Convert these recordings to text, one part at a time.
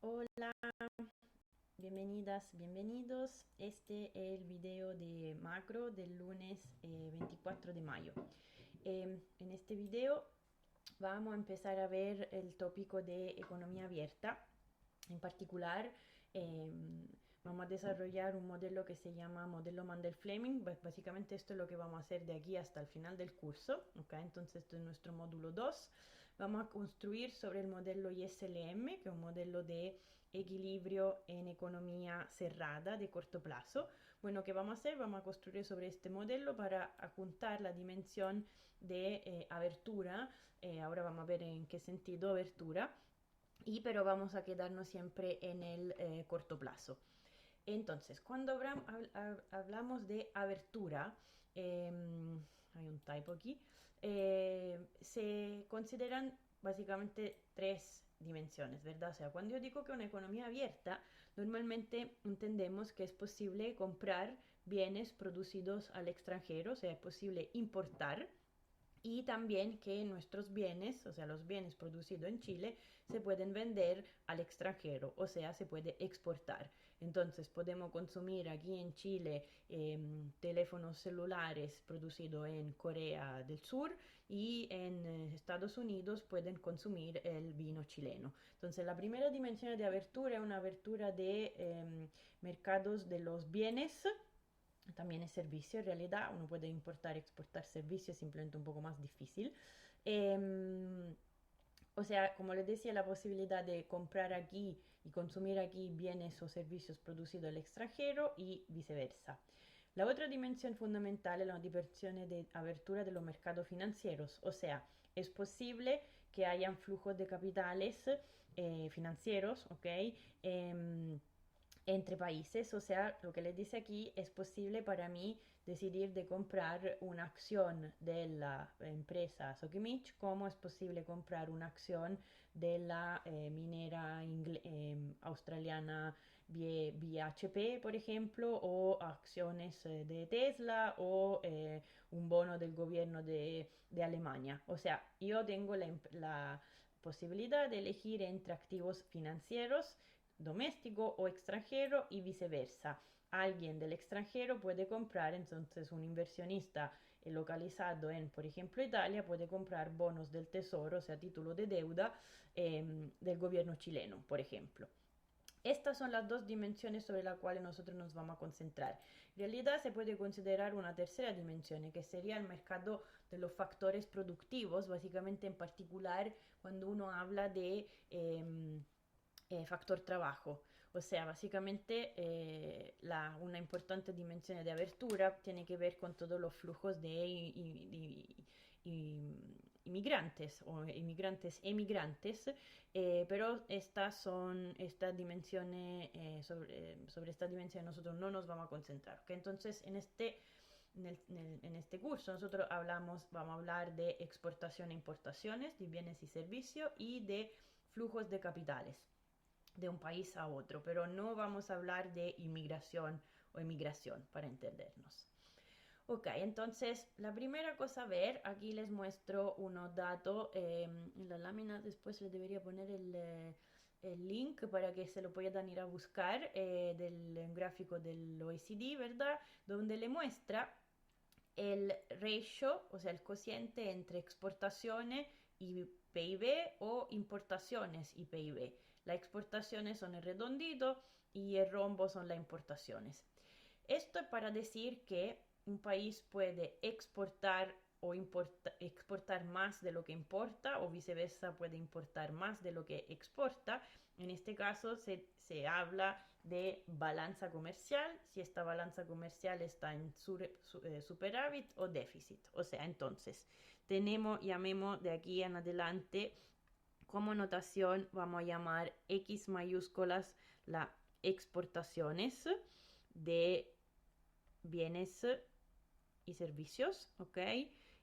Hola, bienvenidas, bienvenidos. Este es el video de macro del lunes 24 de mayo. En este video vamos a empezar a ver el tópico de economía abierta. En particular, vamos a desarrollar un modelo que se llama modelo Mandel-Fleming. Básicamente esto es lo que vamos a hacer de aquí hasta el final del curso. ¿Okay? Entonces, este es nuestro módulo 2. Vamos a construir sobre el modelo ISLM, que es un modelo de equilibrio en economía cerrada de corto plazo. Bueno, ¿qué vamos a hacer? Vamos a construir sobre este modelo para apuntar la dimensión de abertura. Ahora vamos a ver en qué sentido abertura. Pero vamos a quedarnos siempre en el corto plazo. Entonces, cuando hablamos de abertura, hay un typo aquí, se consideran básicamente tres dimensiones, ¿verdad? O sea, cuando yo digo que una economía abierta, normalmente entendemos que es posible comprar bienes producidos al extranjero, o sea, es posible importar y también que nuestros bienes, o sea, los bienes producidos en Chile, se pueden vender al extranjero, o sea, se puede exportar. Entonces, podemos consumir aquí en Chile teléfonos celulares producidos en Corea del Sur y en Estados Unidos pueden consumir el vino chileno. Entonces, la primera dimensión de abertura es una abertura de mercados de los bienes. También es servicio, en realidad uno puede importar y exportar servicios, simplemente un poco más difícil. Eh, o sea, como les decía, la posibilidad de comprar aquí y consumir aquí bienes o servicios producidos al extranjero y viceversa. La otra dimensión fundamental es la dimensión de abertura de los mercados financieros, o sea, es posible que hayan flujos de capitales financieros, ¿ok? Entre países, o sea, lo que les dice aquí, es posible para mí decidir de comprar una acción de la empresa Sokimich, como es posible comprar una acción de la minera australiana BHP, por ejemplo, o acciones de Tesla o un bono del gobierno de Alemania. O sea, yo tengo la posibilidad de elegir entre activos financieros doméstico o extranjero y viceversa. Alguien del extranjero puede comprar, entonces un inversionista localizado en, por ejemplo, Italia puede comprar bonos del tesoro, o sea, título de deuda del gobierno chileno, por ejemplo. Estas son las dos dimensiones sobre las cuales nosotros nos vamos a concentrar. En realidad se puede considerar una tercera dimensión, que sería el mercado de los factores productivos, básicamente en particular cuando uno habla de factor trabajo. O sea, básicamente una importante dimensión de abertura tiene que ver con todos los flujos de inmigrantes o inmigrantes emigrantes, pero estas dimensiones, sobre estas dimensiones nosotros no nos vamos a concentrar. ¿Okay? Entonces, en este curso nosotros vamos a hablar de exportación e importaciones de bienes y servicios y de flujos de capitales de un país a otro, pero no vamos a hablar de inmigración o emigración para entendernos. Ok, entonces la primera cosa a ver, aquí les muestro unos datos, en la lámina después les debería poner el link para que se lo puedan ir a buscar del gráfico del OECD, ¿verdad? Donde le muestra el ratio, o sea, el cociente entre exportaciones y PIB o importaciones y PIB. Las exportaciones son el redondito y el rombo son las importaciones. Esto es para decir que un país puede exportar o exportar más de lo que importa o viceversa puede importar más de lo que exporta. En este caso se habla de balanza comercial, si esta balanza comercial está en superávit o déficit. O sea, entonces, llamemos de aquí en adelante como notación, vamos a llamar X mayúsculas las exportaciones de bienes y servicios, ¿ok?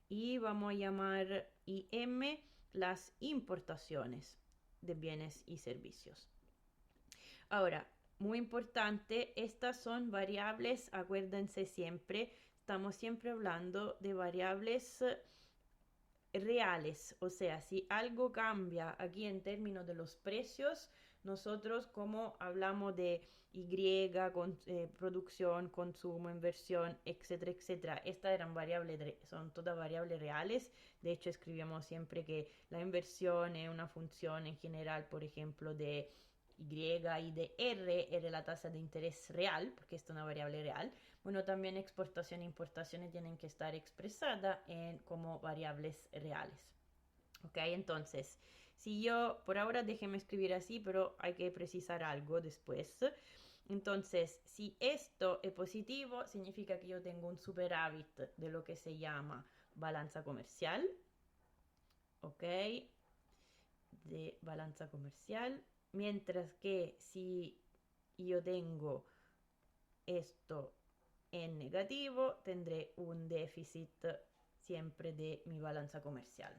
Y vamos a llamar IM las importaciones de bienes y servicios. Ahora, muy importante, estas son variables, acuérdense siempre, estamos siempre hablando de variables reales, o sea, si algo cambia aquí en términos de los precios, nosotros como hablamos de Y, producción, consumo, inversión, etcétera, etcétera. Estas eran variables, son todas variables reales. De hecho, escribíamos siempre que la inversión es una función en general, por ejemplo, de Y y de R la tasa de interés real, porque esta es una variable real. Bueno, también exportación e importaciones tienen que estar expresadas como variables reales. Ok, entonces, si yo, por ahora déjeme escribir así, pero hay que precisar algo después. Entonces, si esto es positivo, significa que yo tengo un superávit de lo que se llama balanza comercial. Ok, de balanza comercial. Mientras que si yo tengo esto en negativo, tendré un déficit siempre de mi balanza comercial.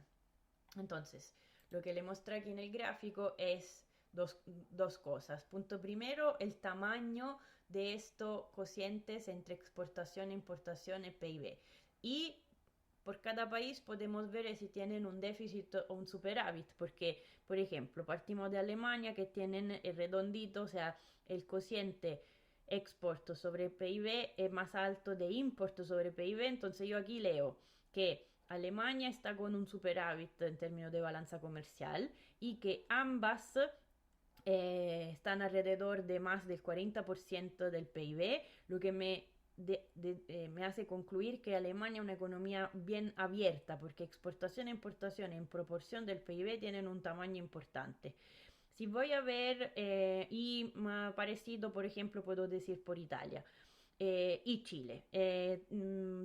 Entonces, lo que le mostré aquí en el gráfico es dos cosas. Punto primero, el tamaño de estos cocientes entre exportación, importación y PIB. Y por cada país podemos ver si tienen un déficit o un superávit, porque, por ejemplo, partimos de Alemania que tienen el redondito, o sea, el cociente export sobre PIB es más alto de import sobre PIB, entonces yo aquí leo que Alemania está con un superávit en términos de balanza comercial y que ambas están alrededor de más del 40% del PIB, lo que me hace concluir que Alemania es una economía bien abierta, porque exportación e importación en proporción del PIB tienen un tamaño importante. Si voy a ver, y parecido, por ejemplo, puedo decir por Italia. Y Chile.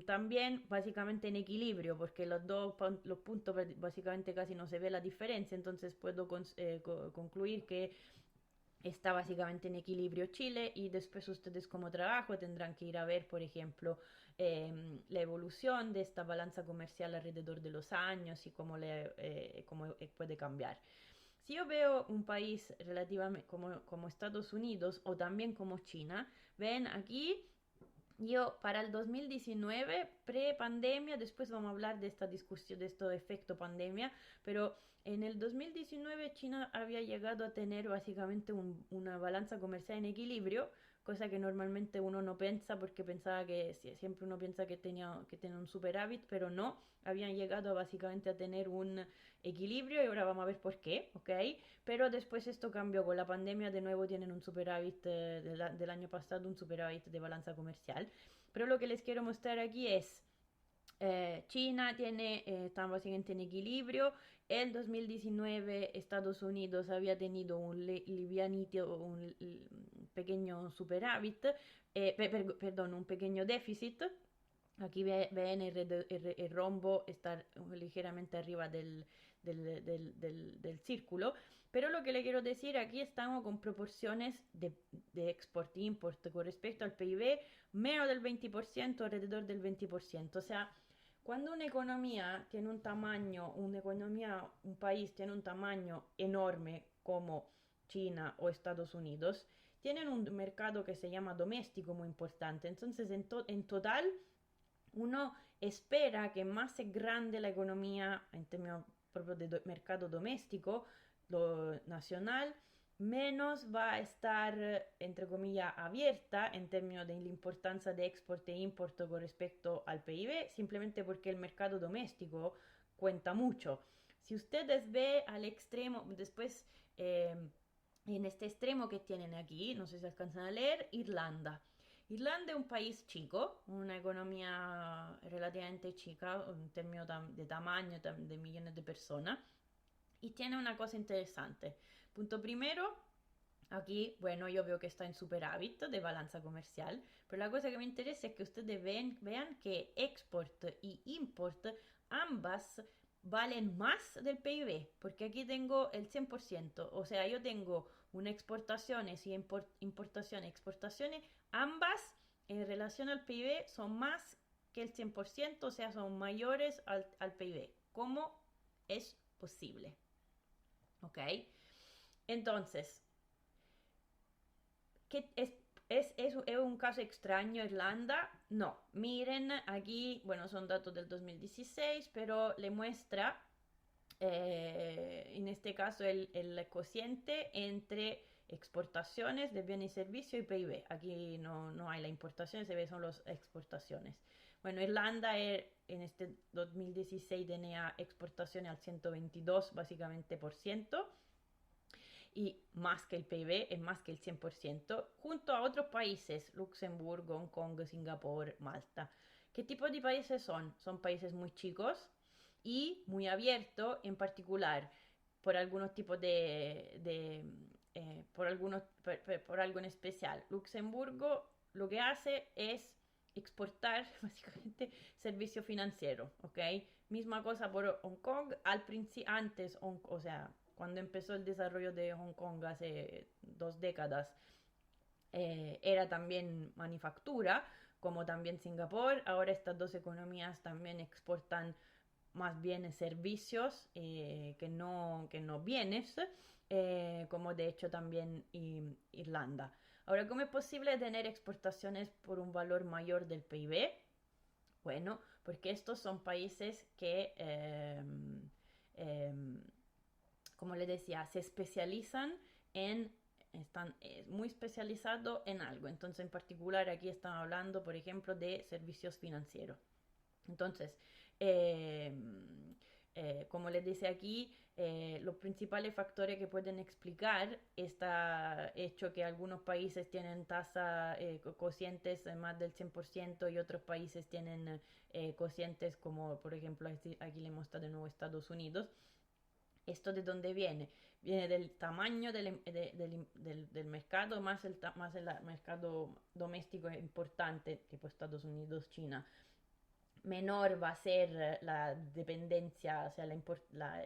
También básicamente en equilibrio, porque los puntos básicamente casi no se ve la diferencia, entonces puedo concluir que está básicamente en equilibrio Chile y después ustedes como trabajo tendrán que ir a ver, por ejemplo, la evolución de esta balanza comercial alrededor de los años y cómo puede cambiar. Si yo veo un país relativamente como Estados Unidos o también como China, ven aquí yo para el 2019, pre-pandemia, después vamos a hablar de esta discusión, de este efecto pandemia, pero en el 2019 China había llegado a tener básicamente una balanza comercial en equilibrio, cosa que normalmente uno no piensa porque pensaba que siempre uno piensa que tenía un superávit, pero no, habían llegado básicamente a tener un equilibrio y ahora vamos a ver por qué, ¿ok? Pero después esto cambió con la pandemia, de nuevo tienen un superávit del año pasado, un superávit de balanza comercial. Pero lo que les quiero mostrar aquí es China está básicamente en equilibrio. El 2019 Estados Unidos había tenido un pequeño superávit, perdón, un pequeño déficit. Aquí ven el rombo está ligeramente arriba del círculo. Pero lo que le quiero decir, aquí estamos con proporciones de export-import con respecto al PIB, menos del 20%, alrededor del 20%. O sea, cuando una economía tiene un tamaño, un país tiene un tamaño enorme como China o Estados Unidos, tienen un mercado que se llama doméstico muy importante. Entonces, en total, uno espera que más es grande la economía en términos proprio de mercado doméstico, lo nacional, menos va a estar, entre comillas, abierta en términos de la importancia de export e import con respecto al PIB, simplemente porque el mercado doméstico cuenta mucho. Si ustedes ven al extremo, después en este extremo que tienen aquí, no sé si alcanzan a leer, Irlanda. Irlanda es un país chico, una economía relativamente chica en términos de tamaño, de millones de personas, y tiene una cosa interesante. Punto primero, aquí, bueno, yo veo que está en superávit de balanza comercial, pero la cosa que me interesa es que ustedes vean que export y import ambas valen más del PIB, porque aquí tengo el 100%, o sea, yo tengo una exportaciones y importaciones, exportaciones, ambas en relación al PIB son más que el 100%, o sea, son mayores al PIB. ¿Cómo es posible? ¿Ok? Entonces, ¿qué es un caso extraño Irlanda? No, miren aquí, bueno, son datos del 2016, pero le muestra en este caso el cociente entre exportaciones de bienes y servicios y PIB. Aquí no hay la importación, se ve son las exportaciones. Bueno, Irlanda en este 2016 tenía exportaciones al 122 básicamente por ciento y más que el PIB, es más que el 100%, junto a otros países, Luxemburgo, Hong Kong, Singapur, Malta. ¿Qué tipo de países son? Son países muy chicos y muy abiertos, en particular por algunos tipos por algo en especial. Luxemburgo lo que hace es exportar básicamente servicio financiero, ¿ok? Misma cosa por Hong Kong, antes, o sea, cuando empezó el desarrollo de Hong Kong hace 2 décadas, era también manufactura, como también Singapur. Ahora estas dos economías también exportan más bien servicios que no bienes, como de hecho también Irlanda. Ahora, ¿cómo es posible tener exportaciones por un valor mayor del PIB? Bueno, porque estos son países que, como les decía, se especializan están muy especializados en algo. Entonces, en particular, aquí están hablando, por ejemplo, de servicios financieros. Entonces, eh, como les dice aquí, los principales factores que pueden explicar está hecho que algunos países tienen tasa cocientes más del 100% y otros países tienen cocientes como por ejemplo aquí le muestra de nuevo Estados Unidos. ¿Esto de dónde viene? Viene del tamaño del mercado más más el mercado doméstico importante, tipo Estados Unidos, China. Menor va a ser la dependencia, o sea, la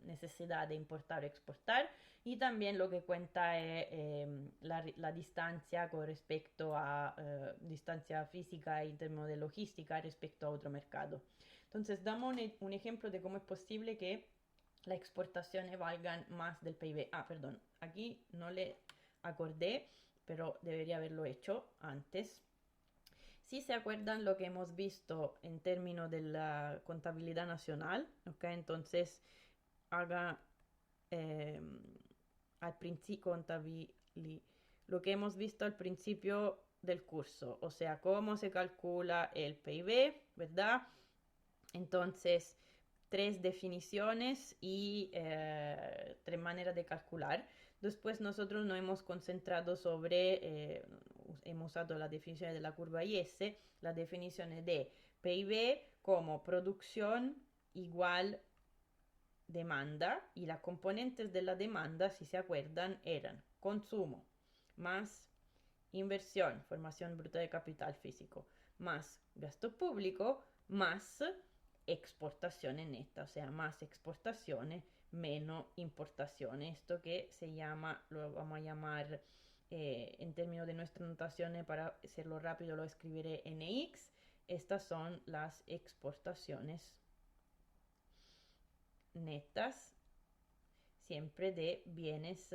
necesidad de importar o exportar, y también lo que cuenta es la distancia con respecto a distancia física y términos de logística respecto a otro mercado. Entonces, damos un ejemplo de cómo es posible que las exportaciones valgan más del PIB. Ah, perdón, aquí no le acordé, pero debería haberlo hecho antes. Si se acuerdan lo que hemos visto en términos de la contabilidad nacional, ¿ok? Entonces, haga al principio lo que hemos visto al principio del curso, o sea, cómo se calcula el PIB, ¿verdad? Entonces, 3 definiciones y 3 maneras de calcular. Después nosotros nos hemos concentrado hemos usado la definición de la curva IS, la definición de PIB como producción igual demanda, y las componentes de la demanda, si se acuerdan, eran consumo más inversión, formación bruta de capital físico, más gasto público, más exportaciones netas, o sea, más exportaciones, menos importaciones. Esto que se llama, lo vamos a llamar en términos de nuestras notaciones, para hacerlo rápido lo escribiré NX. Estas son las exportaciones netas, siempre de bienes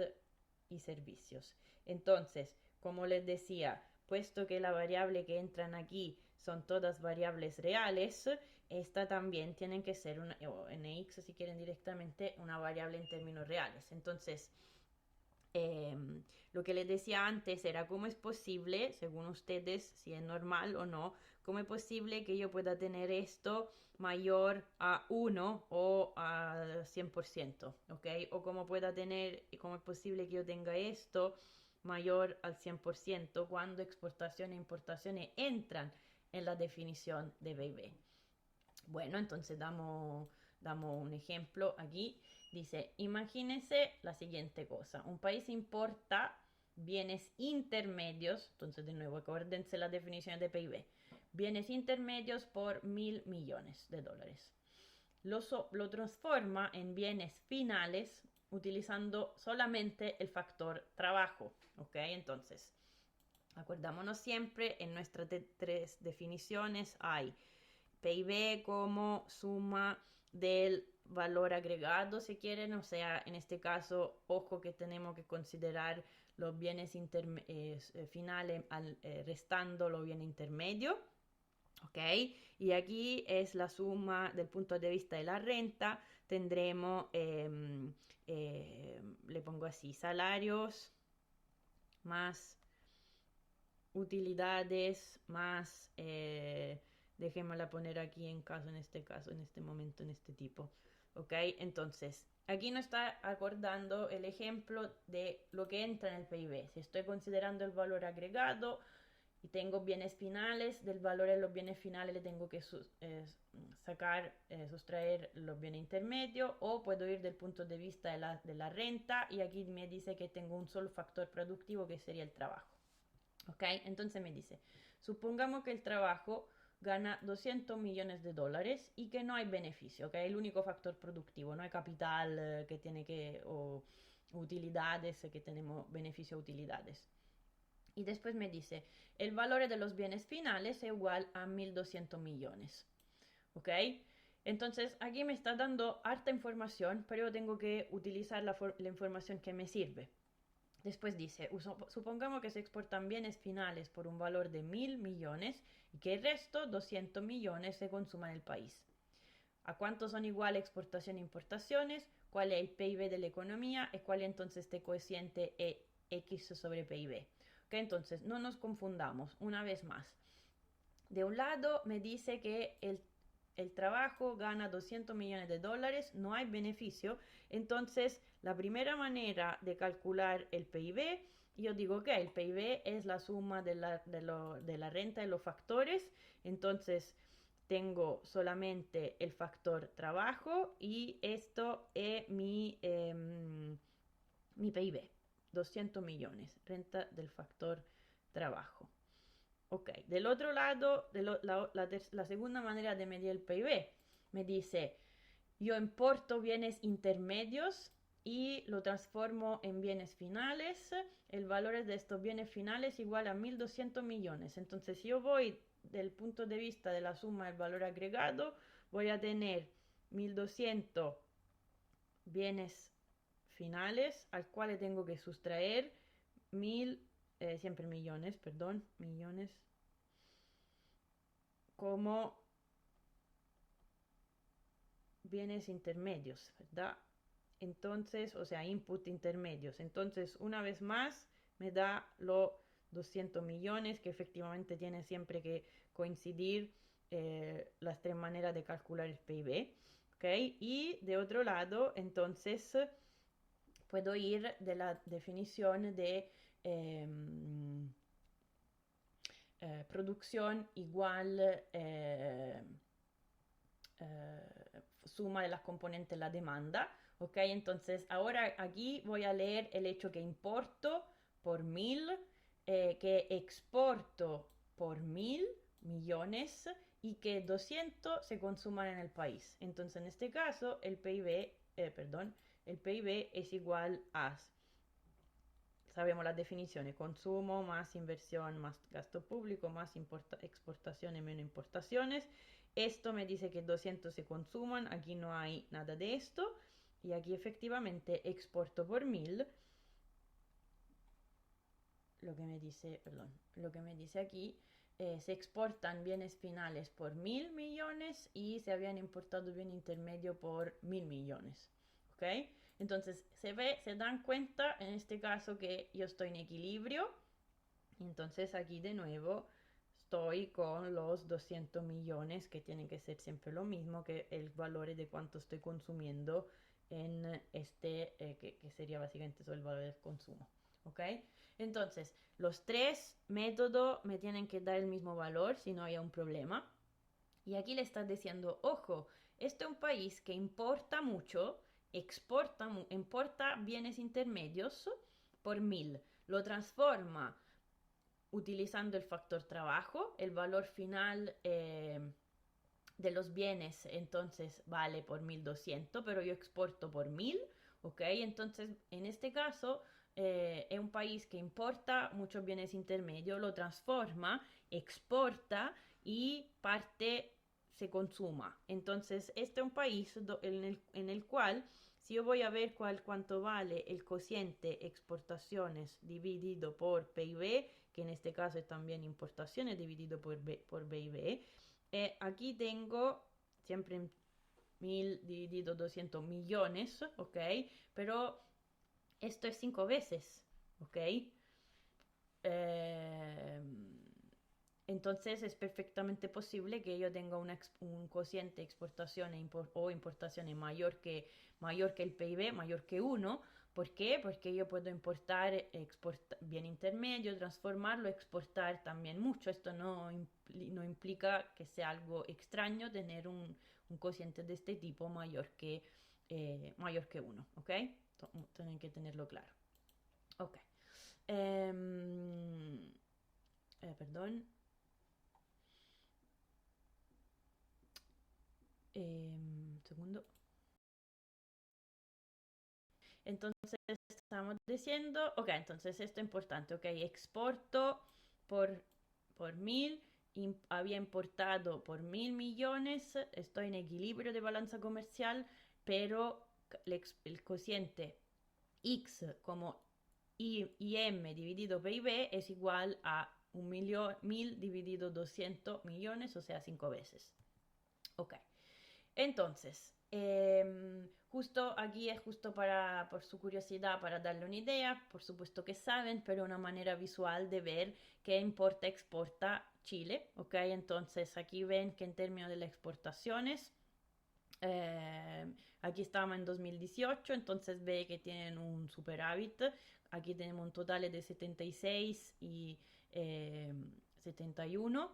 y servicios. Entonces, como les decía, puesto que la variable que entran aquí son todas variables reales, esta también tienen que ser o NX si quieren directamente, una variable en términos reales. Entonces, lo que les decía antes era cómo es posible, según ustedes, si es normal o no, cómo es posible que yo pueda tener esto mayor a 1 o a 100%, ¿ok? O cómo es posible que yo tenga esto mayor al 100% cuando exportaciones e importaciones entran en la definición de PIB. Bueno, entonces damos un ejemplo aquí. Dice, imagínense la siguiente cosa. Un país importa bienes intermedios, entonces de nuevo acuérdense la definición de PIB. Bienes intermedios por 1.000 millones de dólares. Lo transforma en bienes finales utilizando solamente el factor trabajo, ¿ok? Entonces, acordámonos siempre, en nuestras 3 definiciones hay PIB como suma del valor agregado, si quieren, o sea, en este caso, ojo que tenemos que considerar los bienes finales restando los bienes intermedios, ¿ok? Y aquí es la suma del punto de vista de la renta. Tendremos, le pongo así, salarios más utilidades, más, dejémosla poner aquí en este caso, en este momento, en este tipo. ¿Ok? Entonces, aquí no está acordando el ejemplo de lo que entra en el PIB. Si estoy considerando el valor agregado y tengo bienes finales, del valor de los bienes finales le tengo que sustraer los bienes intermedios, o puedo ir del punto de vista de la renta, y aquí me dice que tengo un solo factor productivo que sería el trabajo. ¿Ok? Entonces me dice, supongamos que el trabajo gana 200 millones de dólares y que no hay beneficio, que es el único factor productivo, no hay capital que tiene que, o utilidades, que tenemos beneficio a utilidades. Y después me dice, el valor de los bienes finales es igual a 1.200 millones. ¿Ok? Entonces aquí me está dando harta información, pero yo tengo que utilizar la información que me sirve. Después dice, supongamos que se exportan bienes finales por un valor de 1.000 millones y que el resto, 200 millones, se consuma en el país. ¿A cuánto son iguales exportación e importaciones? ¿Cuál es el PIB de la economía? ¿Y cuál es entonces este cociente X sobre PIB? ¿Okay? Entonces, no nos confundamos, una vez más. De un lado me dice que el trabajo gana 200 millones de dólares, no hay beneficio. Entonces, la primera manera de calcular el PIB, yo digo que el PIB es la suma de la renta de los factores. Entonces, tengo solamente el factor trabajo y esto es mi PIB. 200 millones, renta del factor trabajo. Ok, del otro lado, la segunda manera de medir el PIB me dice, yo importo bienes intermedios y lo transformo en bienes finales. El valor de estos bienes finales es igual a 1.200 millones. Entonces, si yo voy del punto de vista de la suma del valor agregado, voy a tener 1.200 bienes finales al cual le tengo que sustraer siempre millones, perdón, millones, como bienes intermedios, ¿verdad? Entonces, o sea, input intermedios. Entonces, una vez más, me da los 200 millones, que efectivamente tiene siempre que coincidir las tres maneras de calcular el PIB. ¿Ok? Y de otro lado, entonces, puedo ir de la definición de producción igual suma de las componentes de la demanda. ¿Ok? Entonces, ahora aquí voy a leer el hecho que importo por 1.000, que exporto por 1.000 millones y que 200 se consuman en el país. Entonces, en este caso, el PIB es igual a, sabemos las definiciones, consumo más inversión más gasto público más exportaciones menos importaciones. Esto me dice que 200 se consuman, aquí no hay nada de esto, y aquí efectivamente exporto por 1.000. Lo que me dice aquí, se exportan bienes finales por 1.000 millones y se habían importado bien intermedio por 1.000 millones. ¿Ok? Entonces, se dan cuenta en este caso que yo estoy en equilibrio. Entonces, aquí de nuevo estoy con los 200 millones, que tienen que ser siempre lo mismo que el valor de cuánto estoy consumiendo en este, que sería básicamente solo el valor del consumo. ¿Ok? Entonces, los tres métodos me tienen que dar el mismo valor, si no hay un problema. Y aquí le estás diciendo, ojo, este es un país que importa mucho, importa bienes intermedios por 1.000, lo transforma utilizando el factor trabajo, el valor final de los bienes entonces vale por 1.200, pero yo exporto por 1.000, ¿ok? Entonces, en este caso, es un país que importa muchos bienes intermedios, lo transforma, exporta y parte se consuma. Entonces, este es un país en el cual, si yo voy a ver cuánto vale el cociente exportaciones dividido por PIB, que en este caso es también importaciones dividido por PIB, aquí tengo siempre 1.000 dividido 200 millones, ¿ok? Pero esto es 5 veces, ¿ok? Eh, entonces es perfectamente posible que yo tenga un cociente de exportación o importaciones mayor que el PIB, mayor que uno. ¿Por qué? Porque yo puedo importar bien intermedio, transformarlo, exportar también mucho. Esto no implica que sea algo extraño tener un cociente de este tipo mayor que uno, ¿ok? Tienen que tenerlo claro. Ok. Em, perdón. Segundo. Entonces estamos diciendo, ok, entonces esto es importante, ok, exporto por, por 1000, había importado por 1000 millones, estoy en equilibrio de balanza comercial, pero el cociente X como IM dividido PIB es igual a 1000 dividido 200 millones, o sea, 5 veces. Ok. Entonces, justo aquí es justo por su curiosidad, para darle una idea, por supuesto que saben, pero una manera visual de ver qué importa, exporta Chile, ¿ok? Entonces aquí ven que en términos de las exportaciones, aquí estamos en 2018, entonces ve que tienen un superávit, aquí tenemos un total de 76 y 71.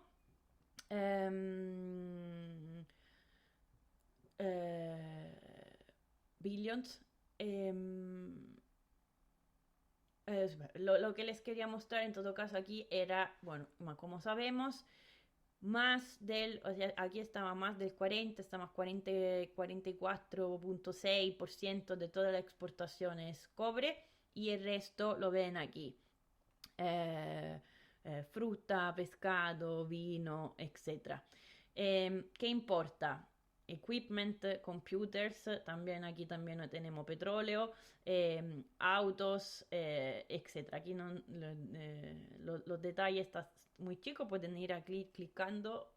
Um, eh, billions. Lo que les quería mostrar en todo caso aquí era, bueno, como sabemos, o sea, aquí estaba más del 40, está más 40, 44.6% de toda la exportación es cobre y el resto lo ven aquí. Eh, Fruta, pescado, vino, etc. ¿Qué importa? Equipment, computers, también aquí también tenemos petróleo, autos, etc. Aquí no, los detalles están muy chicos, pueden ir clicando,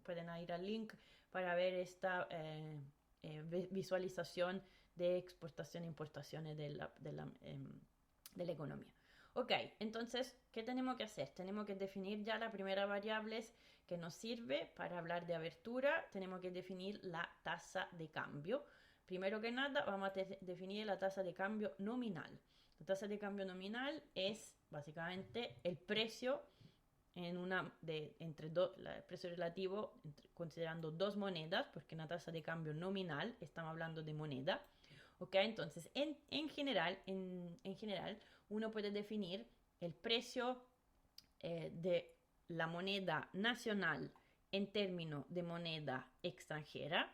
pueden ir al link para ver esta visualización de exportación e importaciones de la economía. Ok, entonces, ¿qué tenemos que hacer? Tenemos que definir ya la primera variable que nos sirve para hablar de abertura. Tenemos que definir la tasa de cambio. Primero que nada, vamos a definir la tasa de cambio nominal. La tasa de cambio nominal es básicamente el precio el precio relativo considerando dos monedas, porque en la tasa de cambio nominal estamos hablando de moneda. ¿Ok? Entonces, en general, uno puede definir el precio de la moneda nacional en términos de moneda extranjera,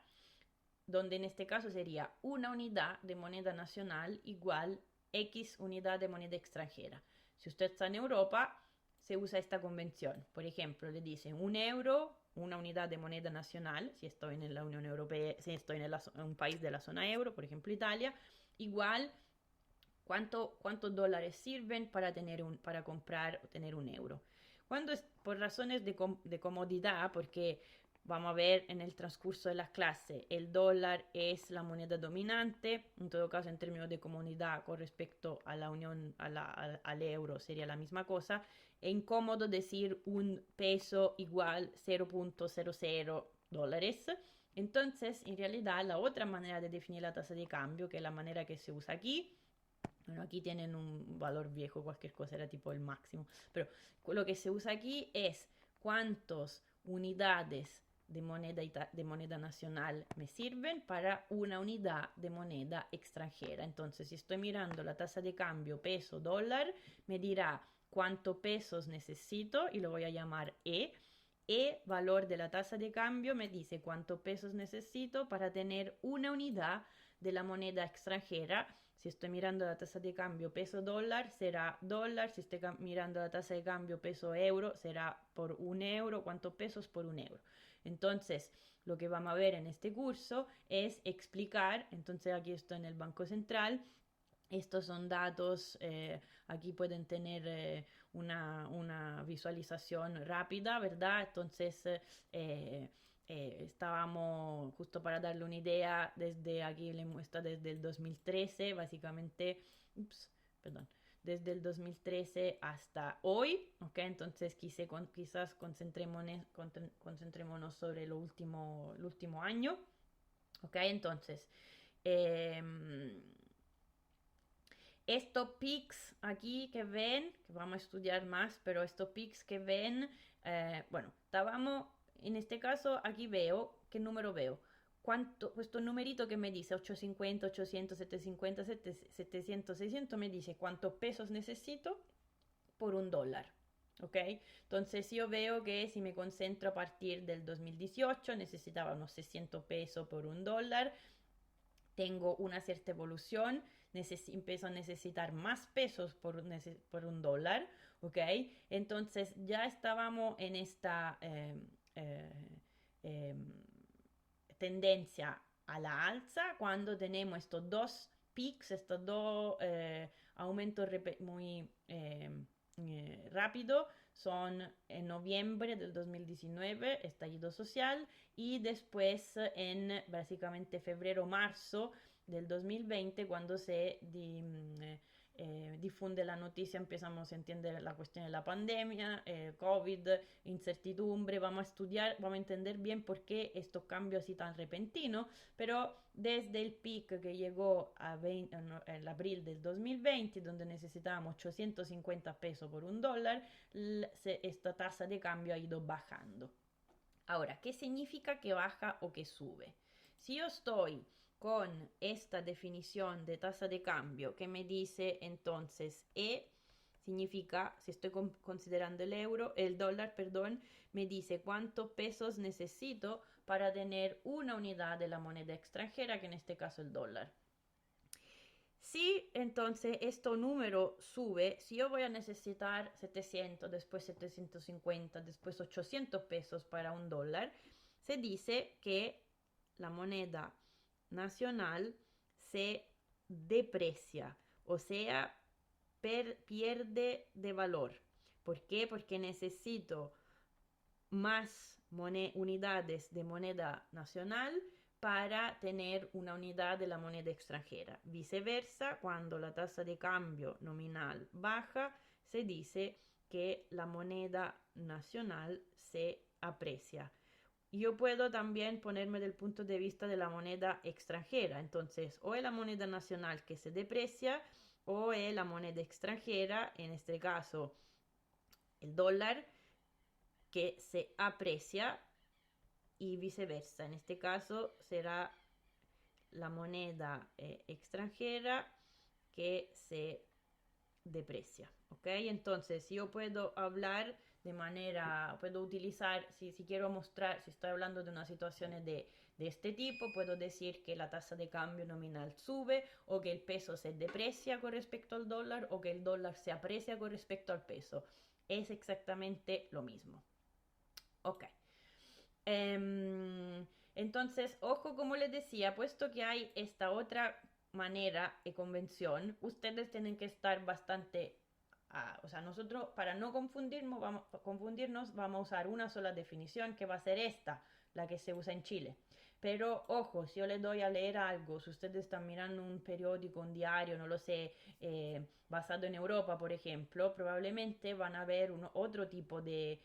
donde en este caso sería una unidad de moneda nacional igual X unidad de moneda extranjera. Si usted está en Europa, se usa esta convención. Por ejemplo, le dicen un euro, una unidad de moneda nacional, si estoy en la Unión Europea, si estoy en un país de la zona euro, por ejemplo Italia, igual cuántos dólares sirven para comprar o tener un euro. Cuando es por razones de comodidad, porque vamos a ver en el transcurso de la clase, el dólar es la moneda dominante, en todo caso en términos de comodidad con respecto a la unión, al euro sería la misma cosa, es incómodo decir un peso igual 0.00 dólares. Entonces, en realidad, la otra manera de definir la tasa de cambio, que es la manera que se usa aquí, bueno, aquí tienen un valor viejo, cualquier cosa era tipo el máximo. Pero lo que se usa aquí es cuántas unidades de moneda nacional me sirven para una unidad de moneda extranjera. Entonces, si estoy mirando la tasa de cambio peso-dólar, me dirá cuántos pesos necesito y lo voy a llamar E. Valor de la tasa de cambio, me dice cuántos pesos necesito para tener una unidad de la moneda extranjera. Si estoy mirando la tasa de cambio peso dólar, será dólar. Si estoy mirando la tasa de cambio peso euro, será por un euro. ¿Cuántos pesos por un euro? Entonces, lo que vamos a ver en este curso es explicar, entonces aquí estoy en el Banco Central, estos son datos, aquí pueden tener una visualización rápida, ¿verdad? Entonces, estábamos, justo para darle una idea, desde aquí le muestra desde el 2013, básicamente, perdón, desde el 2013 hasta hoy, ¿ok? Entonces quizás concentrémonos sobre el último año, ¿ok? Entonces, eh, estos peaks aquí que ven, que vamos a estudiar más, pero estos peaks que ven, bueno, estábamos, en este caso aquí veo, ¿qué número veo? Cuánto, questo numerito que me dice 850, 800, 750, 700, 600, me dice cuántos pesos necesito por $1. ¿Ok? Entonces yo veo que si me concentro a partir del 2018 necesitaba unos 600 pesos por $1, tengo una cierta evolución, empiezo a necesitar más pesos por $1, ¿ok? Entonces ya estábamos en esta eh, eh, tendencia a la alza cuando tenemos estos dos peaks, estos dos aumentos muy rápido, son en noviembre del 2019, estallido social, y después en básicamente febrero-marzo del 2020, cuando se difunde la noticia, empezamos a entender la cuestión de la pandemia, COVID, incertidumbre, vamos a estudiar, vamos a entender bien por qué estos cambios así tan repentinos, pero desde el pic que llegó en abril del 2020, donde necesitábamos 850 pesos por $1, esta tasa de cambio ha ido bajando. Ahora, ¿qué significa que baja o que sube? Si yo estoy con esta definición de tasa de cambio que me dice entonces E, significa, si estoy considerando el dólar, perdón, me dice cuántos pesos necesito para tener una unidad de la moneda extranjera, que en este caso el dólar. Si entonces este número sube, si yo voy a necesitar 700, después 750, después 800 pesos para $1, se dice que la moneda nacional se deprecia, o sea, pierde de valor. ¿Por qué? Porque necesito más unidades de moneda nacional para tener una unidad de la moneda extranjera. Viceversa, cuando la tasa de cambio nominal baja, se dice que la moneda nacional se aprecia. Yo puedo también ponerme del punto de vista de la moneda extranjera. Entonces, o es la moneda nacional que se deprecia o es la moneda extranjera, en este caso el dólar, que se aprecia, y viceversa. En este caso será la moneda extranjera que se deprecia. ¿Ok? Entonces yo puedo hablar de manera, puedo utilizar, si quiero mostrar, si estoy hablando de una situación de este tipo, puedo decir que la tasa de cambio nominal sube, o que el peso se deprecia con respecto al dólar, o que el dólar se aprecia con respecto al peso. Es exactamente lo mismo. Ok. Entonces, ojo, como les decía, puesto que hay esta otra manera y convención, ustedes tienen que estar bastante, o sea, nosotros para no confundirnos vamos a usar una sola definición, que va a ser esta, la que se usa en Chile. Pero ojo, si yo les doy a leer algo, si ustedes están mirando un periódico, un diario, no lo sé, basado en Europa, por ejemplo, probablemente van a ver otro tipo de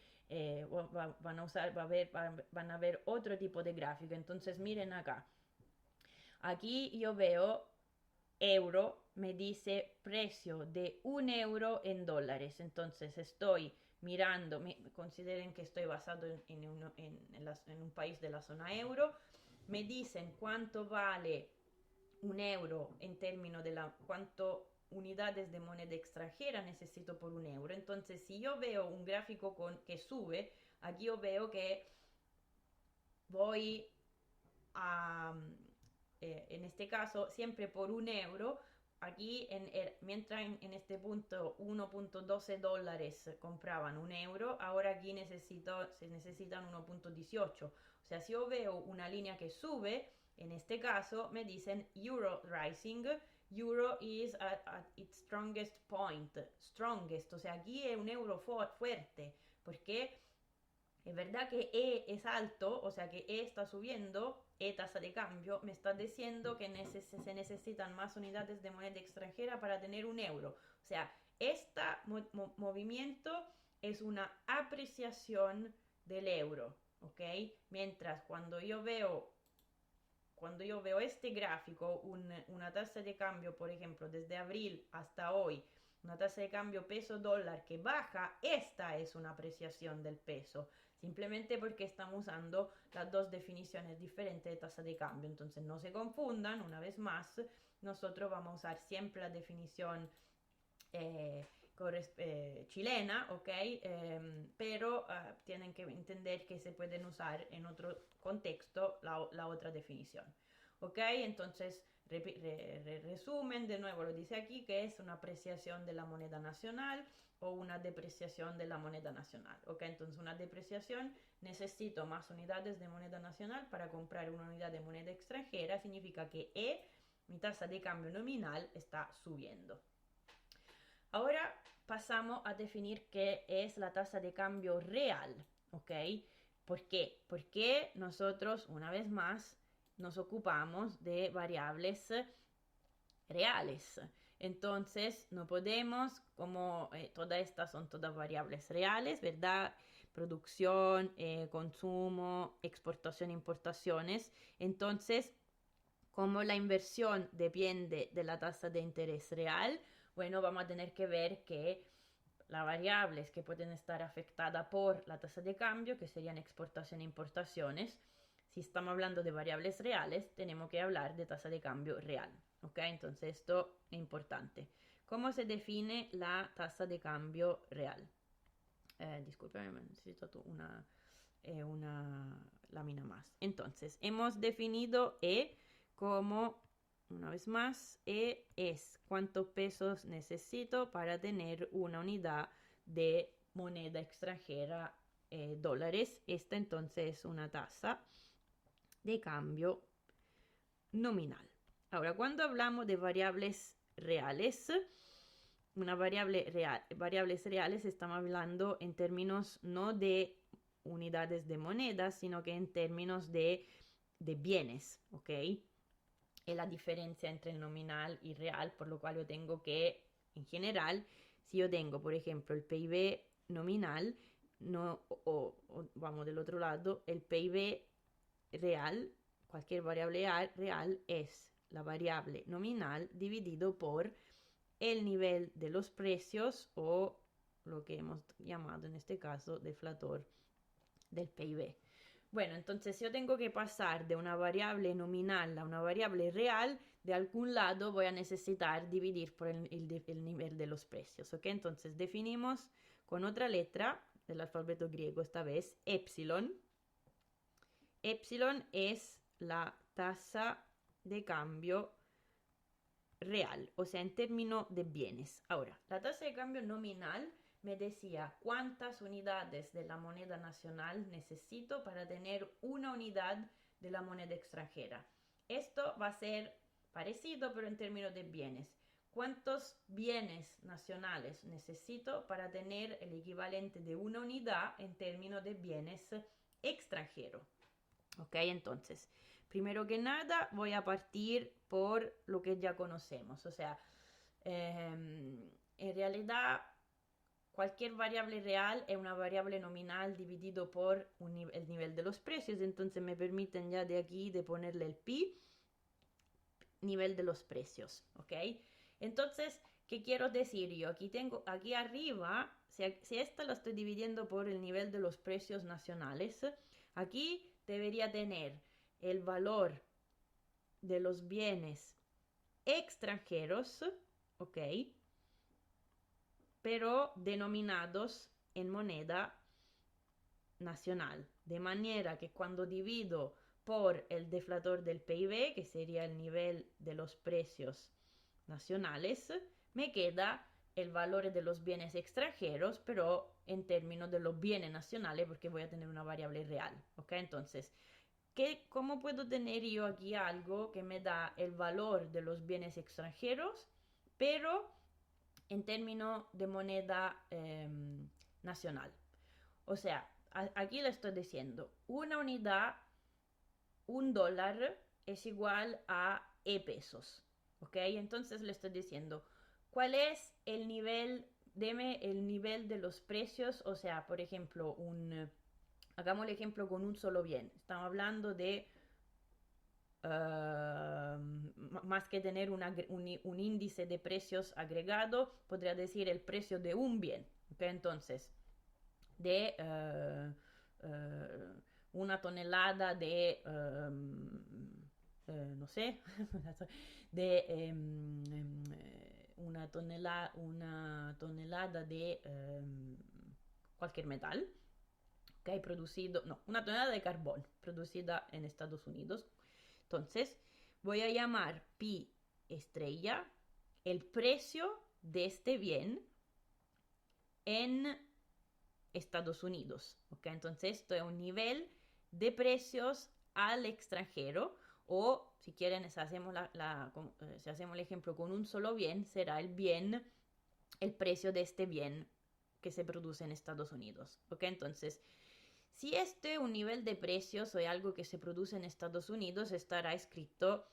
van a ver otro tipo de gráfico. Entonces miren acá. Aquí yo veo euro, me dice precio de €1 en dólares. Entonces estoy mirando, consideren que estoy basado en un país de la zona euro. Me dicen cuánto vale un euro en términos de cuánto unidades de moneda extranjera necesito por €1. Entonces, si yo veo un gráfico que sube, aquí yo veo que voy a, en este caso, siempre por €1. Aquí, mientras en este punto $1.12 compraban €1, ahora aquí se necesitan 1.18. O sea, si yo veo una línea que sube, en este caso me dicen Euro Rising. Euro is at its strongest point. Strongest, o sea, aquí es un euro fuerte. Porque es verdad que E es alto, o sea que E está subiendo, E tasa de cambio, me está diciendo que se necesitan más unidades de moneda extranjera para tener €1. O sea, este movimiento es una apreciación del euro, ¿ok? Mientras cuando yo veo este gráfico, una tasa de cambio, por ejemplo, desde abril hasta hoy, una tasa de cambio peso-dólar que baja, esta es una apreciación del peso, simplemente porque estamos usando las dos definiciones diferentes de tasa de cambio. Entonces no se confundan, una vez más, nosotros vamos a usar siempre la definición chilena, ¿ok? Pero tienen que entender que se pueden usar en otro contexto la otra definición, ¿ok? Entonces, resumen, de nuevo lo dice aquí, que es una apreciación de la moneda nacional o una depreciación de la moneda nacional, ¿ok? Entonces, una depreciación, necesito más unidades de moneda nacional para comprar una unidad de moneda extranjera, significa que mi tasa de cambio nominal está subiendo. Ahora pasamos a definir qué es la tasa de cambio real, ¿ok? ¿Por qué? Porque nosotros, una vez más, nos ocupamos de variables reales. Entonces, no podemos, como todas estas son todas variables reales, ¿verdad? Producción, consumo, exportación, importaciones. Entonces, como la inversión depende de la tasa de interés real, bueno, vamos a tener que ver que las variables que pueden estar afectadas por la tasa de cambio, que serían exportación e importaciones, si estamos hablando de variables reales, tenemos que hablar de tasa de cambio real, ¿ok? Entonces esto es importante. ¿Cómo se define la tasa de cambio real? Discúlpame, necesito una lámina más. Entonces, hemos definido E como, una vez más, E es cuántos pesos necesito para tener una unidad de moneda extranjera, dólares. Esta entonces es una tasa de cambio nominal. Ahora, cuando hablamos de variables reales, variables reales, estamos hablando en términos no de unidades de moneda, sino que en términos de bienes, ¿ok? Es la diferencia entre el nominal y real, por lo cual yo tengo que, en general, si yo tengo, por ejemplo, el PIB nominal, no, vamos del otro lado, el PIB real, cualquier variable real es la variable nominal dividido por el nivel de los precios o lo que hemos llamado en este caso deflator del PIB. Bueno, entonces yo tengo que pasar de una variable nominal a una variable real, de algún lado voy a necesitar dividir por el nivel de los precios, ¿ok? Entonces definimos con otra letra del alfabeto griego, esta vez epsilon. Epsilon es la tasa de cambio real, o sea, en términos de bienes. Ahora, la tasa de cambio nominal me decía cuántas unidades de la moneda nacional necesito para tener una unidad de la moneda extranjera. Esto va a ser parecido, pero en términos de bienes. ¿Cuántos bienes nacionales necesito para tener el equivalente de una unidad en términos de bienes extranjeros? Ok, entonces, primero que nada voy a partir por lo que ya conocemos. O sea, en realidad cualquier variable real es una variable nominal dividido por el nivel de los precios. Entonces me permiten ya de aquí de ponerle el pi, nivel de los precios. Ok, entonces, ¿qué quiero decir yo? Aquí arriba, si esta lo estoy dividiendo por el nivel de los precios nacionales, aquí debería tener el valor de los bienes extranjeros, ¿ok? Pero denominados en moneda nacional. De manera que cuando divido por el deflator del PIB, que sería el nivel de los precios nacionales, me queda el valor de los bienes extranjeros, pero en términos de los bienes nacionales, porque voy a tener una variable real, ¿ok? Entonces, ¿cómo puedo tener yo aquí algo que me da el valor de los bienes extranjeros, pero en términos de moneda nacional? O sea, aquí le estoy diciendo, una unidad, un dólar es igual a E pesos, ¿ok? Entonces le estoy diciendo, ¿cuál es el nivel deme el nivel de los precios, o sea, por ejemplo, hagamos el ejemplo con un solo bien. Estamos hablando de más que tener un índice de precios agregado, podría decir el precio de un bien. ¿Okay? Entonces, de una tonelada de, no sé, de una tonelada de cualquier metal, okay, producido, no, una tonelada de carbón producida en Estados Unidos. Entonces, voy a llamar pi estrella el precio de este bien en Estados Unidos. ¿Okay? Entonces, esto es un nivel de precios al extranjero. O si quieren, si hacemos el ejemplo con un solo bien, será el precio de este bien que se produce en Estados Unidos. ¿Okay? Entonces, si este es un nivel de precios o es algo que se produce en Estados Unidos, estará escrito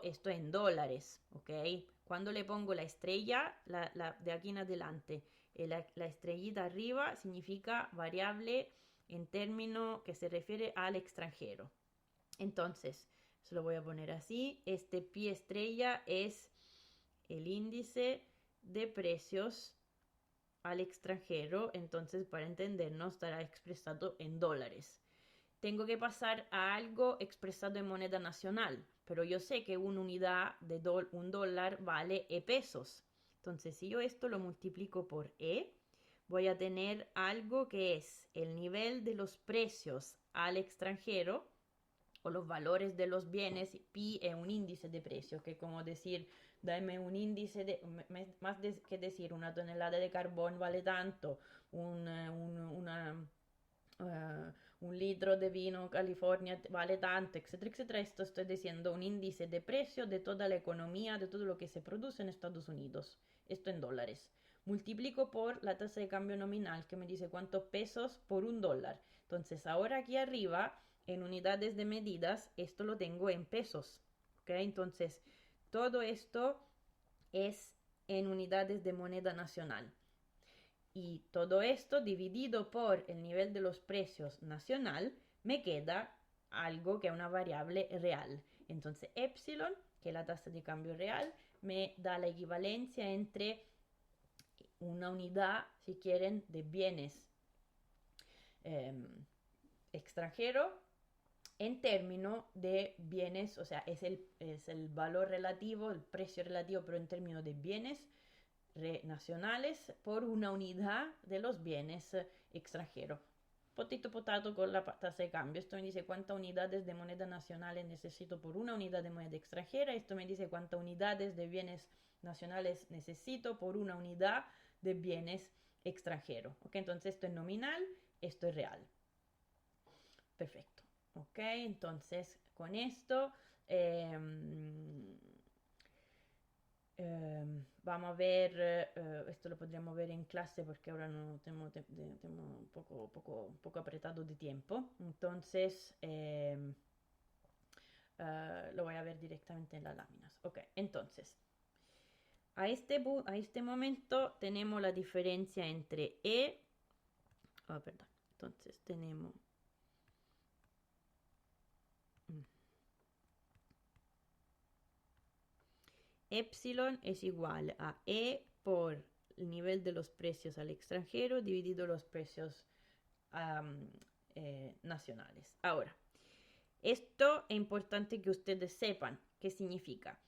esto en dólares, ¿ok? Cuando le pongo la estrella, de aquí en adelante, la estrellita arriba significa variable en término que se refiere al extranjero. Entonces, se lo voy a poner así. Este pi estrella es el índice de precios al extranjero, entonces para entendernos estará expresado en dólares. Tengo que pasar a algo expresado en moneda nacional, pero yo sé que una unidad de un dólar vale pesos. Entonces, si yo esto lo multiplico por voy a tener algo que es el nivel de los precios al extranjero o los valores de los bienes. Pi es un índice de precios, que como decir, dame un índice más que decir una tonelada de carbón vale tanto, un litro de vino California vale tanto, etcétera, etcétera. Esto estoy diciendo un índice de precio de toda la economía, de todo lo que se produce en Estados Unidos. Esto en dólares. Multiplico por la tasa de cambio nominal, que me dice cuántos pesos por un dólar. Entonces, ahora aquí arriba, en unidades de medidas, esto lo tengo en pesos. ¿Ok? Entonces, todo esto es en unidades de moneda nacional. Y todo esto dividido por el nivel de los precios nacional, me queda algo que es una variable real. Entonces, epsilon, que es la tasa de cambio real, me da la equivalencia entre una unidad, si quieren, de bienes extranjeros en términos de bienes, o sea, es el valor relativo, el precio relativo, pero en términos de bienes nacionales por una unidad de los bienes extranjeros. Potato con la tasa de cambio. Esto me dice cuántas unidades de moneda nacionales necesito por una unidad de moneda extranjera. Esto me dice cuántas unidades de bienes nacionales necesito por una unidad de bienes extranjeros. ¿Ok? Entonces esto es nominal, esto es real. Perfecto. ¿Ok? Entonces con esto vamos a ver, esto lo podríamos ver en clase porque ahora no tenemos un poco apretado de tiempo. Entonces, lo voy a ver directamente en las láminas. Ok, entonces, a este momento tenemos la diferencia entre perdón, entonces tenemos epsilon es igual a por el nivel de los precios al extranjero dividido los precios nacionales. Ahora, esto es importante que ustedes sepan qué significa.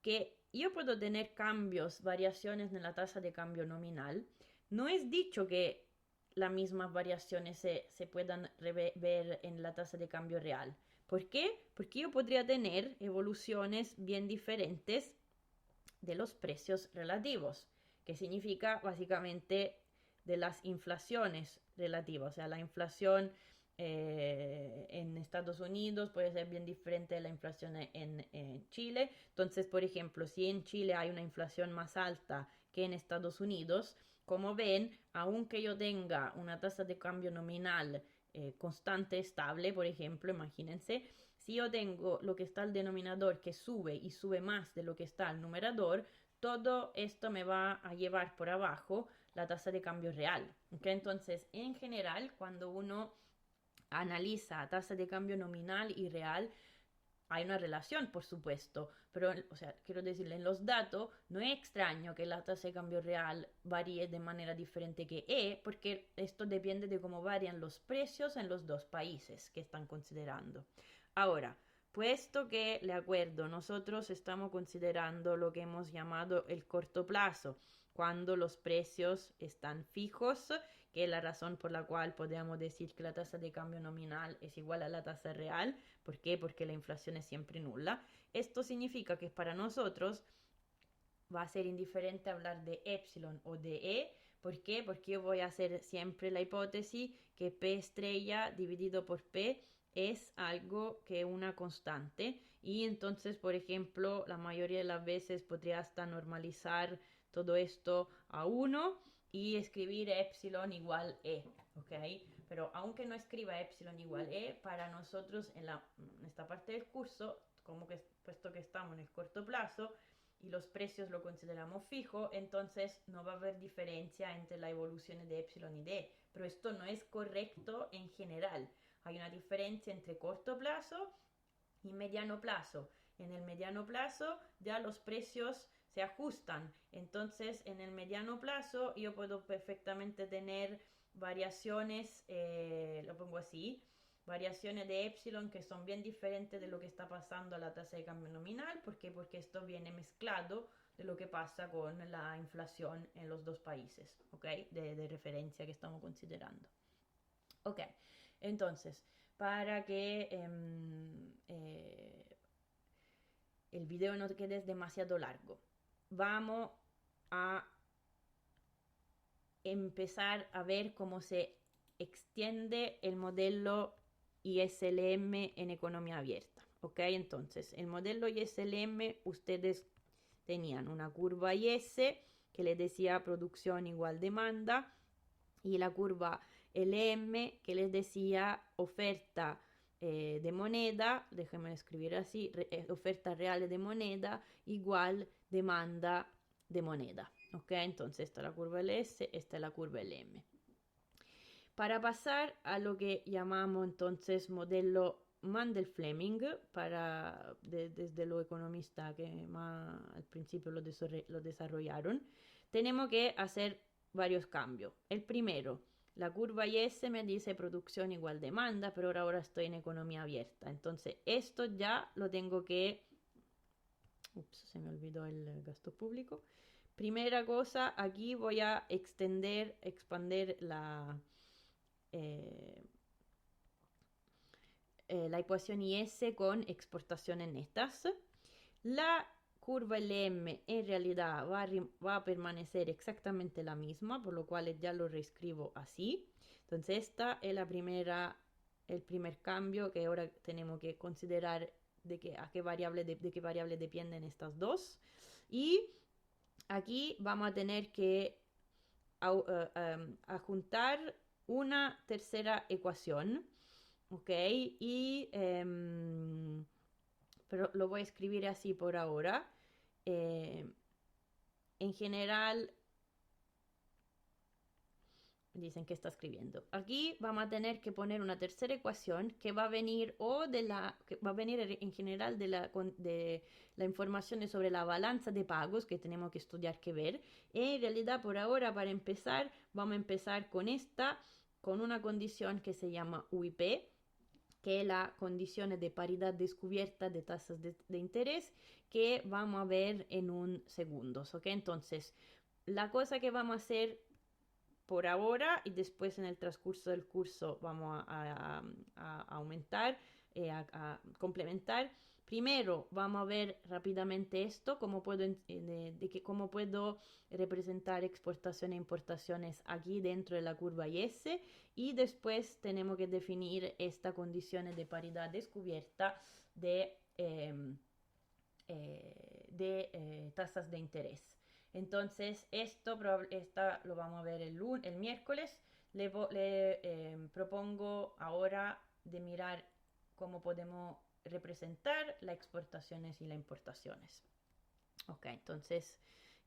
Que yo puedo tener cambios, variaciones en la tasa de cambio nominal. No es dicho que las mismas variaciones se puedan ver en la tasa de cambio real. ¿Por qué? Porque yo podría tener evoluciones bien diferentes de los precios relativos, que significa básicamente de las inflaciones relativas, o sea, la inflación en Estados Unidos puede ser bien diferente de la inflación en Chile. Entonces, por ejemplo, si en Chile hay una inflación más alta que en Estados Unidos, como ven, aunque yo tenga una tasa de cambio nominal constante, estable, por ejemplo, imagínense, si yo tengo lo que está al denominador que sube y sube más de lo que está al numerador, todo esto me va a llevar por abajo la tasa de cambio real. ¿Okay? Entonces, en general, cuando uno analiza tasa de cambio nominal y real, hay una relación, por supuesto, pero, o sea, quiero decirle, en los datos no es extraño que la tasa de cambio real varíe de manera diferente que E, porque esto depende de cómo varían los precios en los dos países que están considerando. Ahora, puesto que, de acuerdo, nosotros estamos considerando lo que hemos llamado el corto plazo, cuando los precios están fijos, que es la razón por la cual podemos decir que la tasa de cambio nominal es igual a la tasa real. ¿Por qué? Porque la inflación es siempre nula. Esto significa que para nosotros va a ser indiferente hablar de epsilon o de E. ¿Por qué? Porque yo voy a hacer siempre la hipótesis que P estrella dividido por P es algo que es una constante. Y entonces, por ejemplo, la mayoría de las veces podría hasta normalizar todo esto a 1 y escribir epsilon igual E. ¿Ok? Pero aunque no escriba epsilon igual E, para nosotros en esta parte del curso, como que puesto que estamos en el corto plazo y los precios lo consideramos fijo, entonces no va a haber diferencia entre la evolución de epsilon y de E. Pero esto no es correcto en general. Hay una diferencia entre corto plazo y mediano plazo. En el mediano plazo ya los precios se ajustan. Entonces en el mediano plazo yo puedo perfectamente tener variaciones, lo pongo así, variaciones de epsilon que son bien diferentes de lo que está pasando a la tasa de cambio nominal. ¿Por qué? Porque esto viene mezclado de lo que pasa con la inflación en los dos países, ¿ok? De referencia que estamos considerando. Ok, entonces, para que el video no quede demasiado largo, vamos a empezar a ver cómo se extiende el modelo ISLM en economía abierta. ¿Ok? Entonces, el modelo ISLM, ustedes tenían una curva IS que les decía producción igual demanda y la curva LM que les decía oferta de moneda, déjenme escribir así, oferta real de moneda igual demanda de moneda. ¿Ok? Entonces esta es la curva LS, esta es la curva LM. Para pasar a lo que llamamos entonces modelo Mandel-Fleming, desde los economistas que más al principio lo desarrollaron, tenemos que hacer varios cambios. El primero, la curva IS me dice producción igual demanda, pero ahora estoy en economía abierta. Entonces esto ya lo tengo que... Ups, se me olvidó el gasto público. Primera cosa, aquí voy a expandir la ecuación IS con exportaciones netas. La curva LM en realidad va a permanecer exactamente la misma, por lo cual ya lo reescribo así. Entonces esta es el primer cambio que ahora tenemos que considerar de qué variable dependen estas dos. Y aquí vamos a tener que juntar una tercera ecuación, ¿ok? Y pero lo voy a escribir así por ahora. En general, dicen que está escribiendo. Aquí vamos a tener que poner una tercera ecuación que va a venir que va a venir en general de la información sobre la balanza de pagos que tenemos que estudiar que ver. En realidad, por ahora, para empezar, vamos a empezar con una condición que se llama UIP, que es la condición de paridad descubierta de tasas de interés, que vamos a ver en un segundo, ¿ok? Entonces, la cosa que vamos a hacer por ahora y después en el transcurso del curso vamos a aumentar, a complementar. Primero vamos a ver rápidamente esto, cómo puedo representar exportaciones e importaciones aquí dentro de la curva IS, y después tenemos que definir esta condición de paridad descubierta de tasas de interés. Entonces, esto lo vamos a ver el miércoles. Le propongo ahora de mirar cómo podemos representar las exportaciones y las importaciones. Ok, entonces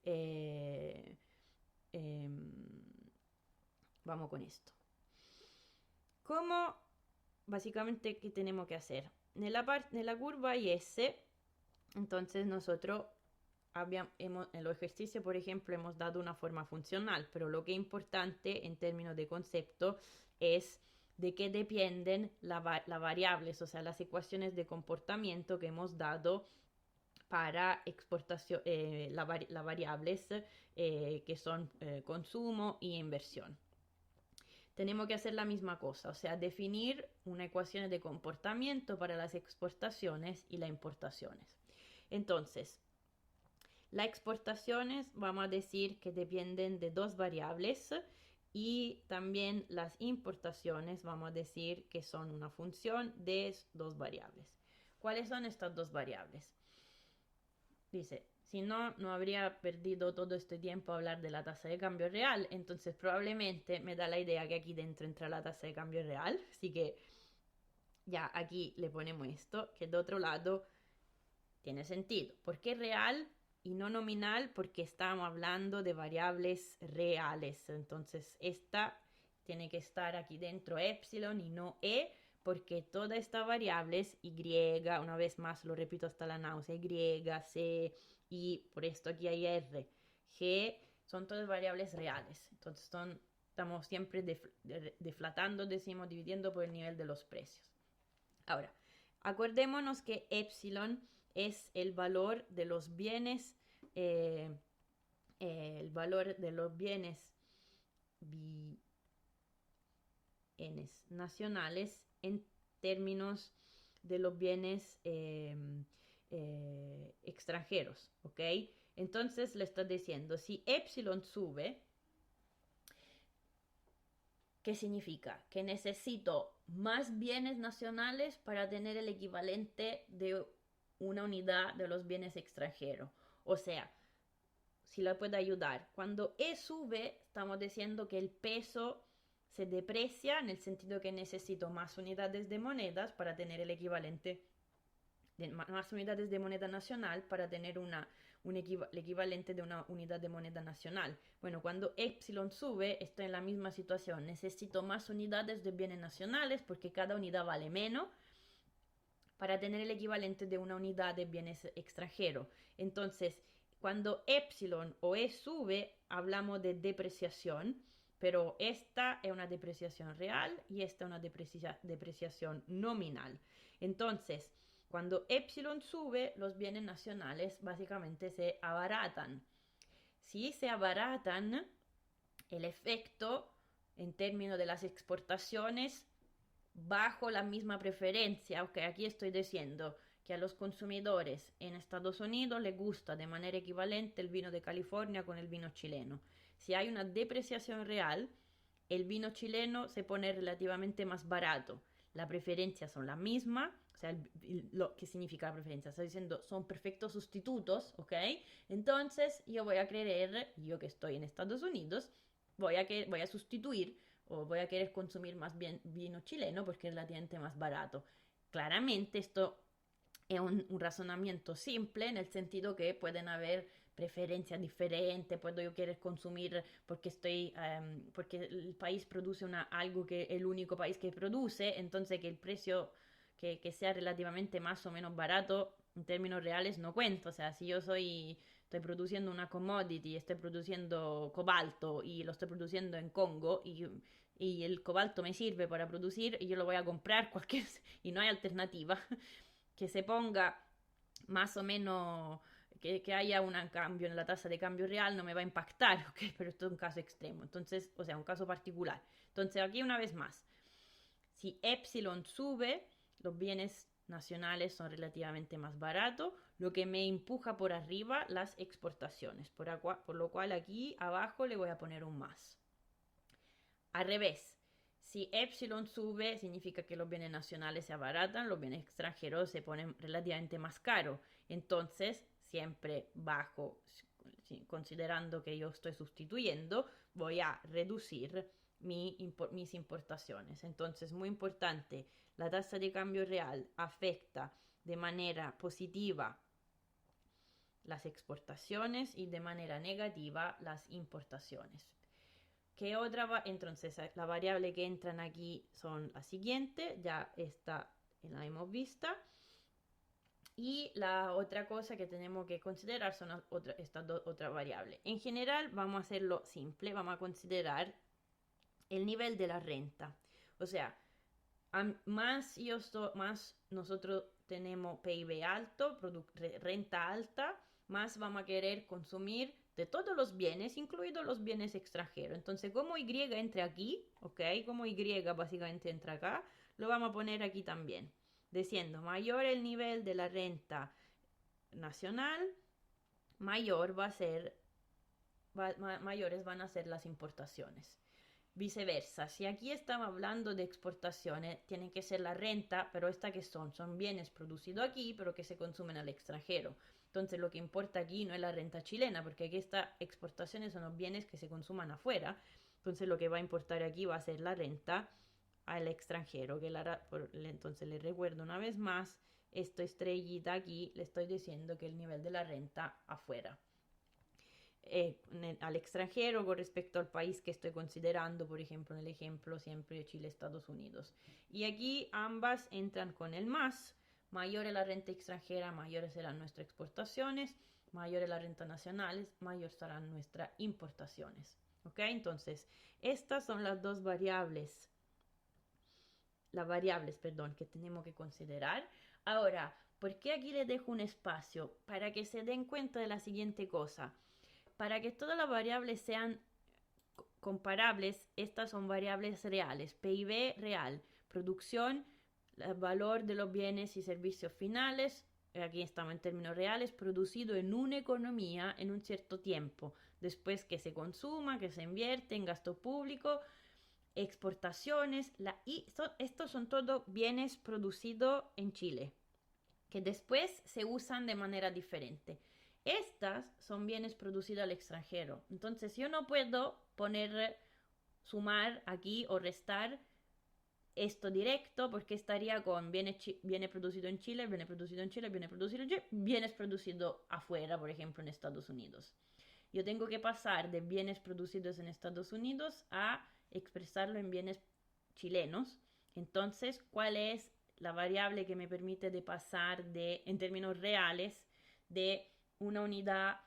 Eh, em, vamos con esto. ¿Cómo, básicamente, qué tenemos que hacer? En la curva S, entonces nosotros en los ejercicios, por ejemplo, hemos dado una forma funcional, pero lo que es importante en términos de concepto es de qué dependen las variables, o sea, las ecuaciones de comportamiento que hemos dado para exportación, las variables que son consumo y inversión. Tenemos que hacer la misma cosa, o sea, definir una ecuación de comportamiento para las exportaciones y las importaciones. Entonces, las exportaciones vamos a decir que dependen de dos variables y también las importaciones vamos a decir que son una función de dos variables. ¿Cuáles son estas dos variables? Dice, si no, no habría perdido todo este tiempo a hablar de la tasa de cambio real, entonces probablemente me da la idea que aquí dentro entra la tasa de cambio real, así que ya aquí le ponemos esto, que de otro lado tiene sentido. ¿Por qué real y no nominal? Porque estamos hablando de variables reales, entonces esta tiene que estar aquí dentro epsilon y no e, porque todas estas variables, y, una vez más lo repito hasta la náusea, y, c, y, por esto aquí hay r, g, son todas variables reales. Entonces estamos siempre deflatando, decimos, dividiendo por el nivel de los precios. Ahora, acordémonos que epsilon es el valor de los bienes, el valor de los bienes nacionales en términos de los bienes extranjeros, ¿ok? Entonces le estoy diciendo, si epsilon sube, ¿qué significa? Que necesito más bienes nacionales para tener el equivalente de una unidad de los bienes extranjeros. O sea, si la puede ayudar. Cuando E sube, estamos diciendo que el peso se deprecia en el sentido que necesito más unidades de monedas para tener el equivalente de más unidades de moneda nacional para tener el equivalente de una unidad de moneda nacional. Bueno, cuando epsilon sube, estoy en la misma situación. Necesito más unidades de bienes nacionales porque cada unidad vale menos para tener el equivalente de una unidad de bienes extranjeros. Entonces, cuando epsilon o E sube, hablamos de depreciación, pero esta es una depreciación real y esta es una depreciación nominal. Entonces, cuando epsilon sube, los bienes nacionales básicamente se abaratan. Si se abaratan, el efecto en términos de las exportaciones bajo la misma preferencia, ok, aquí estoy diciendo que a los consumidores en Estados Unidos les gusta de manera equivalente el vino de California con el vino chileno. Si hay una depreciación real, el vino chileno se pone relativamente más barato. Las preferencias son las mismas, o sea, ¿qué significa la preferencia? Estoy diciendo, son perfectos sustitutos, ¿ok? Entonces, yo voy a creer, yo que estoy en Estados Unidos, voy a sustituir o voy a querer consumir más bien vino chileno porque es relativamente más barato. Claramente esto es un razonamiento simple en el sentido que pueden haber preferencias diferentes, puedo yo querer consumir porque porque el país produce algo que es el único país que produce, entonces que el precio que sea relativamente más o menos barato en términos reales no cuenta. O sea, si yo estoy produciendo una commodity, estoy produciendo cobalto y lo estoy produciendo en Congo y el cobalto me sirve para producir y yo lo voy a comprar y no hay alternativa, que se ponga más o menos, que haya un cambio en la tasa de cambio real no me va a impactar, ¿ok? Pero esto es un caso extremo, entonces, o sea, un caso particular. Entonces aquí una vez más, si epsilon sube, los bienes nacionales son relativamente más baratos, lo que me empuja por arriba las exportaciones, por lo cual aquí abajo le voy a poner un más. Al revés, si epsilon sube, significa que los bienes nacionales se abaratan, los bienes extranjeros se ponen relativamente más caros. Entonces, siempre bajo, considerando que yo estoy sustituyendo, voy a reducir mis importaciones. Entonces, muy importante, la tasa de cambio real afecta de manera positiva las exportaciones y de manera negativa las importaciones. ¿Qué otra va? Entonces, la variable que entran aquí son la siguiente, ya esta la hemos vista. Y la otra cosa que tenemos que considerar son estas dos otras variables. En general, vamos a hacerlo simple, vamos a considerar el nivel de la renta. O sea, más nosotros tenemos PIB alto, renta alta, más vamos a querer consumir de todos los bienes, incluidos los bienes extranjeros. Entonces, como Y entre aquí, ¿ok? Como Y básicamente entra acá, lo vamos a poner aquí también. Diciendo, mayor el nivel de la renta nacional, mayor va a ser, mayores van a ser las importaciones. Viceversa, si aquí estamos hablando de exportaciones, tiene que ser la renta, pero esta que son bienes producidos aquí, pero que se consumen al extranjero. Entonces lo que importa aquí no es la renta chilena, porque aquí estas exportaciones son los bienes que se consuman afuera. Entonces lo que va a importar aquí va a ser la renta al extranjero. Entonces le recuerdo una vez más, esta estrellita aquí le estoy diciendo que el nivel de la renta afuera. Al extranjero con respecto al país que estoy considerando, por ejemplo, en el ejemplo siempre Chile, Estados Unidos. Y aquí ambas entran con el más. Mayor es la renta extranjera, mayores serán nuestras exportaciones, mayor es la renta nacional, mayor serán nuestras importaciones. ¿Ok? Entonces, estas son las dos variables, que tenemos que considerar. Ahora, ¿por qué aquí les dejo un espacio? Para que se den cuenta de la siguiente cosa. Para que todas las variables sean comparables, estas son variables reales. PIB real, producción, el valor de los bienes y servicios finales, aquí estamos en términos reales, producido en una economía en un cierto tiempo, después que se consuma, que se invierte en gasto público, exportaciones, estos son todos bienes producidos en Chile, que después se usan de manera diferente. Estas son bienes producidos al extranjero. Entonces yo no puedo sumar aquí o restar esto directo porque estaría con viene producido en Chile, viene producido en Chile, viene producido en Chile, bienes producidos afuera, por ejemplo en Estados Unidos. Yo tengo que pasar de bienes producidos en Estados Unidos a expresarlo en bienes chilenos. Entonces, ¿cuál es la variable que me permite de pasar en términos reales, de una unidad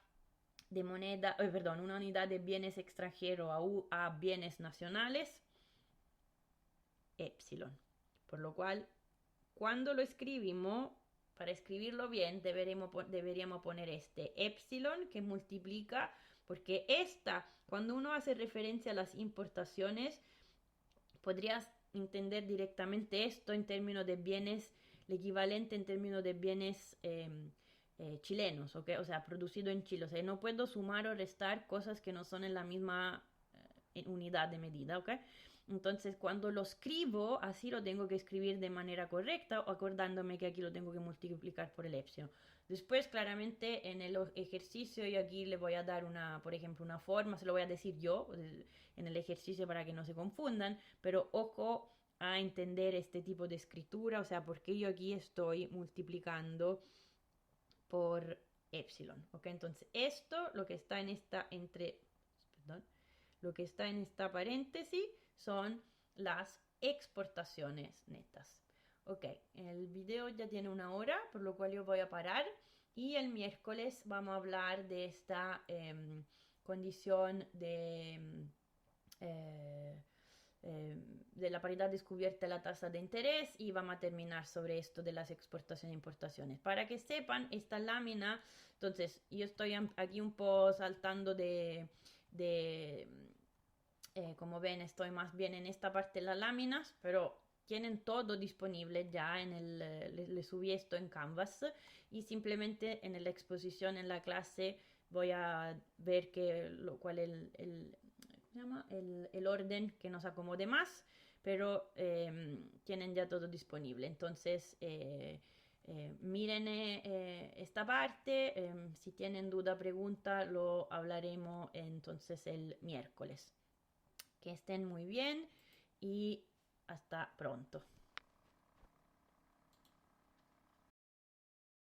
de moneda, una unidad de bienes extranjeros a bienes nacionales? Epsilon. Por lo cual, cuando lo escribimos, para escribirlo bien, deberíamos poner este epsilon que multiplica, porque cuando uno hace referencia a las importaciones, podrías entender directamente esto en términos de bienes, el equivalente en términos de bienes chilenos, ¿ok? O sea, producido en Chile. O sea, no puedo sumar o restar cosas que no son en la misma unidad de medida, ¿ok? Entonces, cuando lo escribo, así lo tengo que escribir de manera correcta, acordándome que aquí lo tengo que multiplicar por el epsilon. Después, claramente, en el ejercicio, yo aquí le voy a dar por ejemplo, una forma, se lo voy a decir yo en el ejercicio para que no se confundan, pero ojo a entender este tipo de escritura, o sea, porque yo aquí estoy multiplicando por epsilon, ¿ok? Entonces, lo que está en lo que está en esta paréntesis son las exportaciones netas. Ok, el video ya tiene una hora, por lo cual yo voy a parar y el miércoles vamos a hablar de esta condición de la paridad descubierta de la tasa de interés y vamos a terminar sobre esto de las exportaciones e importaciones. Para que sepan, esta lámina, entonces yo estoy aquí un poco saltando como ven, estoy más bien en esta parte de las láminas, pero tienen todo disponible ya le subí esto en Canvas y simplemente en la exposición en la clase voy a ver cuál es el orden que nos acomode más, pero tienen ya todo disponible. Entonces, miren esta parte, si tienen duda, pregunta, lo hablaremos entonces el miércoles. Que estén muy bien y hasta pronto.